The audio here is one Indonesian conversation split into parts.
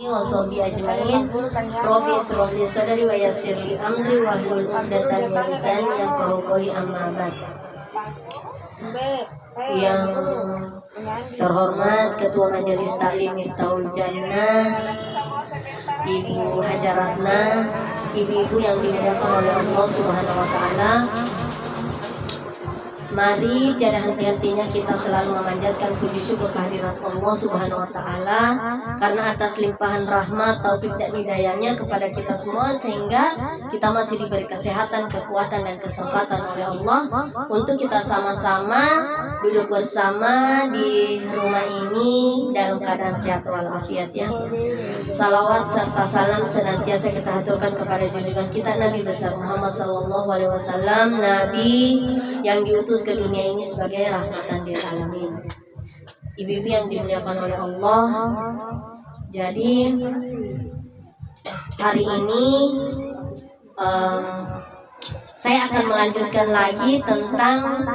wa sahbihi ajmain. Rabbi ishrah li sadri wa yassir li amri wahlul 'uqdatam min lisani yafqahu qawli, amma ba'd. Yang terhormat Ketua Majelis Taklim Miftahul Jannah, Ibu Hajaratna, ibu-ibu yang dimuliakan oleh Allah Subhanahu wa taala. Mari tiada henti-hentinya kita selalu memanjatkan puji syukur kehadirat Allah Subhanahu wa taala karena atas limpahan rahmat, taufik dan hidayahnya kepada kita semua, sehingga kita masih diberi kesehatan, kekuatan dan kesempatan oleh Allah untuk kita sama-sama duduk bersama di rumah ini dalam keadaan sehat walafiat ya. Salawat serta salam senantiasa kita haturkan kepada junjungan kita Nabi besar Muhammad SAW, Nabi yang diutus ke dunia ini sebagai rahmatan lil alamin. Ibu-ibu yang dimuliakan oleh Allah, jadi hari ini saya akan melanjutkan lagi tentang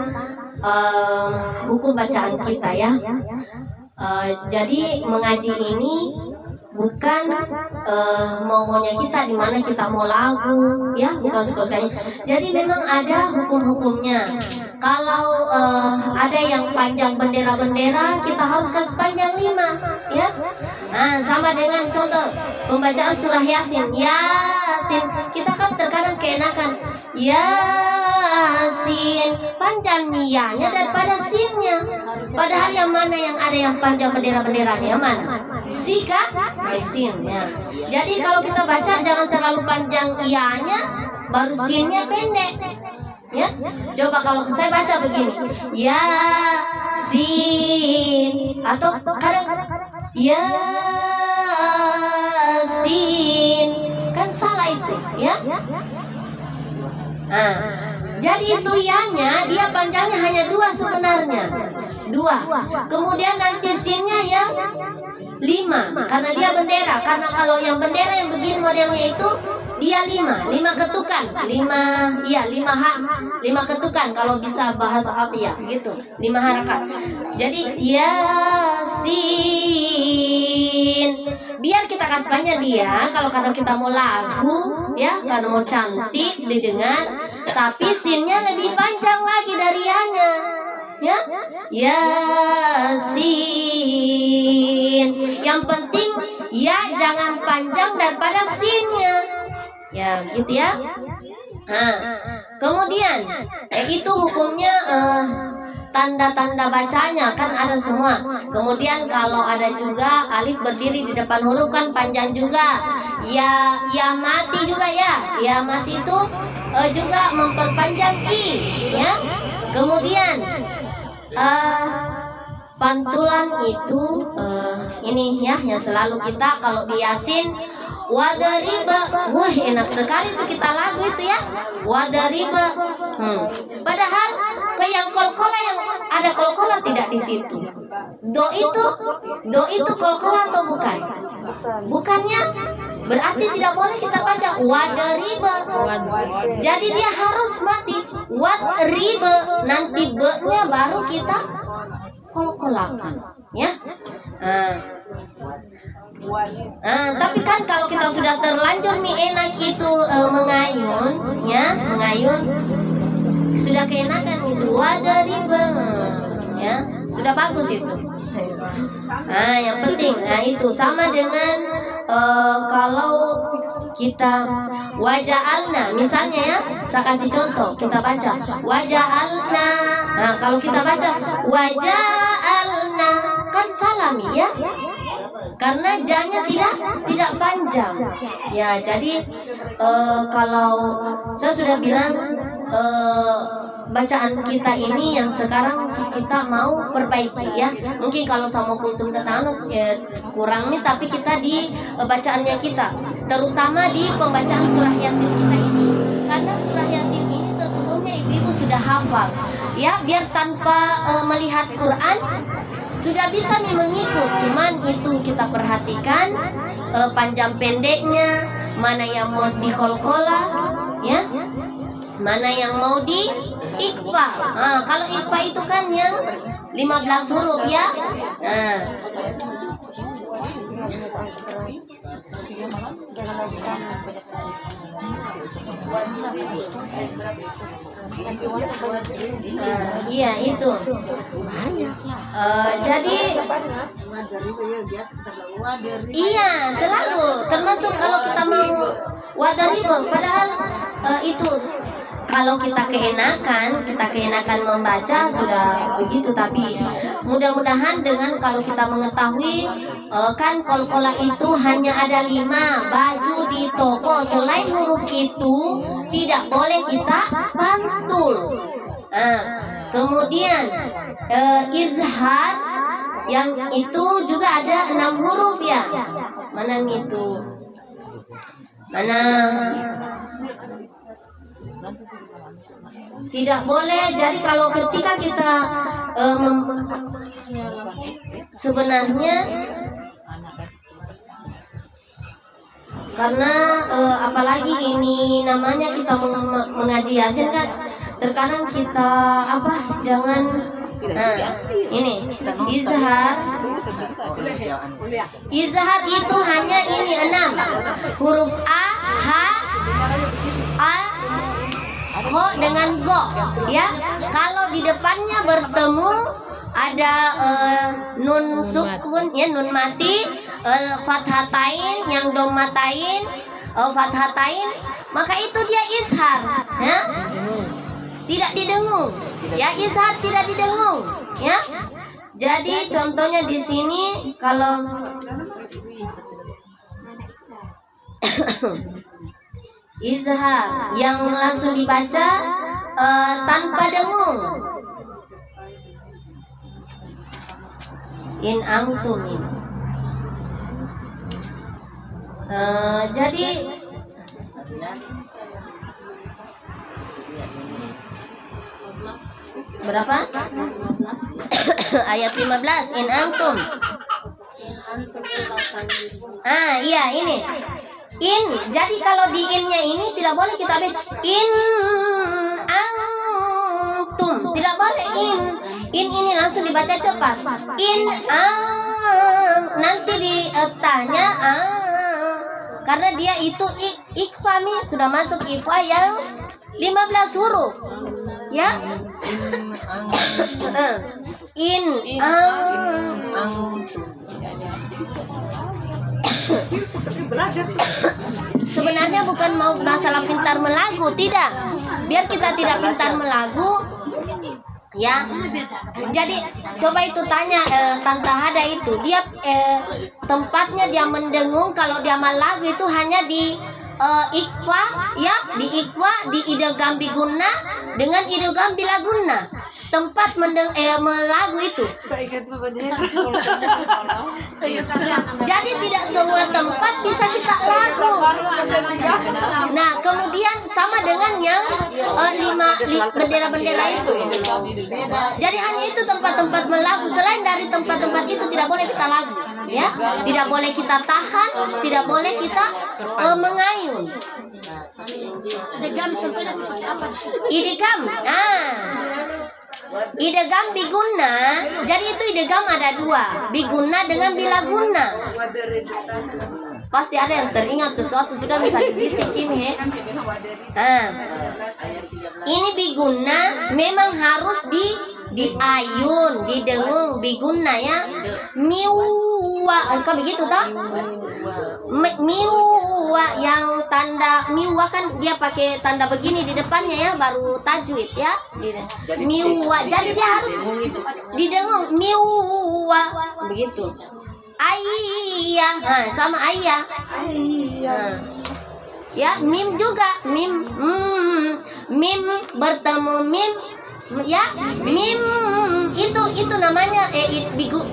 buku bacaan kita ya. Jadi mengaji ini bukan maunya kita di mana kita mau lagu ya, bukan suka-sukanya. Jadi memang ada hukum-hukumnya. Kalau ada yang panjang bendera-bendera, kita harus kasih panjang 5 ya. Nah, sama dengan contoh pembacaan surah Yasin. Yasin, kita kan terkadang keenakan Yasin, panjang niyanya daripada sinnya. Padahal yang mana yang ada yang panjang bendera-benderanya, yang mana? Sika, sin ya. Jadi kalau kita baca jangan terlalu panjang iyanya, baru sinnya pendek. Ya, coba kalau saya baca begini, Yasin, atau kadang Yasin, kan salah itu, ya. Nah, jadi itu yanya dia panjangnya hanya 2 sebenarnya, 2. Kemudian nanti sinnya yang 5 karena dia bendera. Karena kalau yang bendera yang begini modelnya itu dia 5 ketukan, 5 ketukan kalau bisa bahasa Arab ya gitu, 5 harakat. Jadi Yasin, biar kita kasih panjang dia kalau kadang kita mau lagu ya, karena mau cantik didengar, tapi sinnya lebih panjang lagi dari yanya ya. Yasin, yang penting ya jangan panjang daripada sinnya ya, gitu ya. Nah, kemudian itu hukumnya tanda-tanda bacanya kan ada semua. Kemudian kalau ada juga alif berdiri di depan huruf kan panjang juga. Ya mati juga ya mati itu juga memperpanjang i ya. Kemudian pantulan itu ini ya yang selalu kita kalau di Yasin, wadariba, wah enak sekali tuh kita lagu itu ya, wadariba. Padahal ke yang kolkola, yang ada kolkola tidak di situ. Do itu kolkola atau bukan? Bukannya, berarti tidak boleh kita baca wadariba. Jadi dia harus mati wadriba, nanti be-nya baru kita kolkolakan ya. Tapi kan kalau kita sudah terlanjur nih enak itu mengayun ya, mengayun sudah keenakan itu wadariba ya, sudah bagus itu. Yang penting itu sama dengan kalau kita waja'alna misalnya ya, saya kasih contoh, kita baca waja'alna. Nah, kalau kita baca waja'alna kan salami ya, karena janya tidak panjang ya. Jadi kalau saya sudah bilang bacaan kita ini yang sekarang kita mau perbaiki ya. Mungkin kalau sama kultum ketanuk kurang nih, tapi kita di bacaannya kita, terutama di pembacaan surah Yasin kita ini, karena surah Yasin ini sesungguhnya ibu-ibu sudah hafal ya, biar tanpa melihat Quran sudah bisa nih mengikut. Cuman itu kita perhatikan panjang pendeknya, mana yang mau dikolkola ya, mana yang mau di ikhfa. Kalau ikhfa itu kan yang 15 huruf ya. Iya itu. Jadi iya selalu termasuk kalau kita mau wadaribo, padahal itu kalau kita keenakan membaca sudah begitu, tapi mudah-mudahan dengan kalau kita mengetahui kan kol-kola itu hanya ada 5 baju di toko, selain huruf itu tidak boleh kita pantul. Kemudian izhar yang itu juga ada 6 huruf ya. Mana itu? Mana? Tidak boleh. Jadi kalau ketika kita sebenarnya karena apalagi ini namanya kita mengaji Yasin kan, terkadang kita jangan ini izhar itu hanya ini 6 huruf a, h, a, ho dengan go ya. Kalau di depannya bertemu ada nun sukun ya, nun mati, fathatain yang domatain, fathatain, maka itu dia izhar ya. Tidak didengung ya, izhar tidak didengung ya. Jadi contohnya di sini kalau izhar yang langsung dibaca tanpa dengung, in antum. Jadi berapa? Ayat 15 in antum. Iya ini. In, jadi kalau di innya ini tidak boleh kita in antum, tidak boleh in ini langsung dibaca cepat. In nanti ditanya karena dia itu ikfami sudah masuk ikfa yang 15 huruf ya. In sebenarnya bukan mau masalah pintar melagu, tidak. Biar kita tidak pintar melagu ya. Jadi coba itu tanya Tante Hada itu, dia tempatnya dia mendengung kalau dia melagu itu hanya di ikfa ya, di ikfa, di idgham biguna dengan idgham bilaguna. Tempat melagu itu. Jadi tidak semua tempat bisa kita lagu. Nah, kemudian sama dengan yang 5 bendera-bendera itu. Jadi hanya itu tempat-tempat melagu. Selain dari tempat-tempat itu tidak boleh kita lagu, ya. Tidak boleh kita tahan, tidak boleh kita mengayun. Idgham contohnya seperti apa? Idgham. Idgham biguna. Jadi itu idgham ada 2, biguna dengan bilaguna. Pasti ada yang teringat sesuatu sudah bisa dibisikin he. Ini biguna memang harus diayun, didengung biguna ya. Miwa, kan begitu toh? Miwa yang tanda miwa kan dia pakai tanda begini di depannya ya, baru tajwid ya. Miwa, jadi dia harus didengung miwa begitu. Ayah, sama ayah. Ya, mim juga, mim, mim bertemu mim, ya, mim itu namanya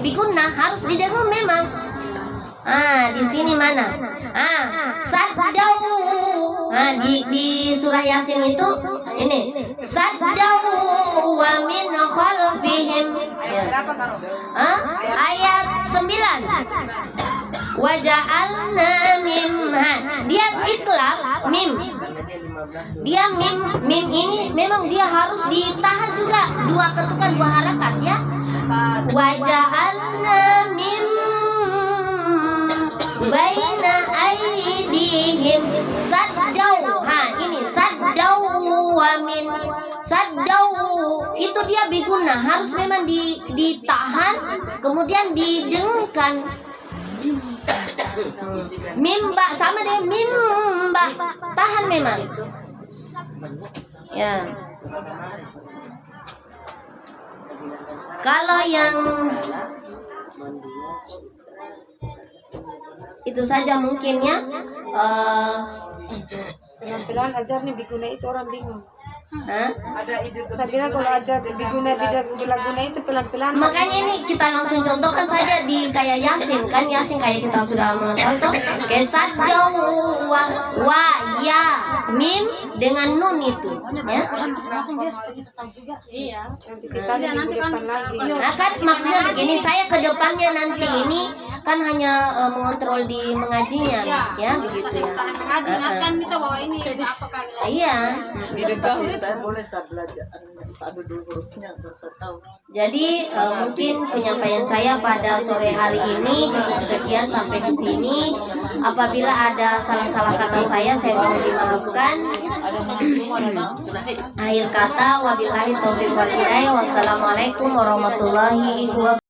biguna harus didengung memang. Di sini mana? Saddau. Di surah Yasin itu ini saddau wa min khalfihim. Ayat 9. Waja'alna mim. Dia iklab mim. Dia mim ini memang dia harus ditahan juga, 2 ketukan 2 harakat ya. Waja'alna mim baina aydihim alaihim saddau. Ini saddau wa min saddau itu dia biguna, harus memang ditahan kemudian didengungkan. Mimba sama dengan mimba, tahan memang. Ya. Kalau yang itu saja mungkinnya penampilan ajar nih biguna itu orang bingung. Ada ide. Saya bilang kalau ajar biguna bilaguna itu pelan-pelan. Makanya ini kita langsung contohkan saja di kayak Yasin, kan Yasin kayak kita sudah mencontoh kayak saddau wa ya mim dengan nun itu, ya. Iya. Nanti sisanya minggu depan lagi. Nah kan maksudnya begini, saya ke depannya nanti ini kan hanya mengontrol di mengajinya, ya begitu ya. Kan kita bawa ini apa kan? Iya. Saya boleh saya belajar saya dulu hurufnya biar saya tahu. Jadi mungkin penyampaian saya pada sore hari ini cukup sekian sampai di sini. Apabila ada salah-salah kata saya mohon dimaafkan. Akhir kata wabillahi taufiq wal hidayah. Wassalamualaikum warahmatullahi wabarakatuh.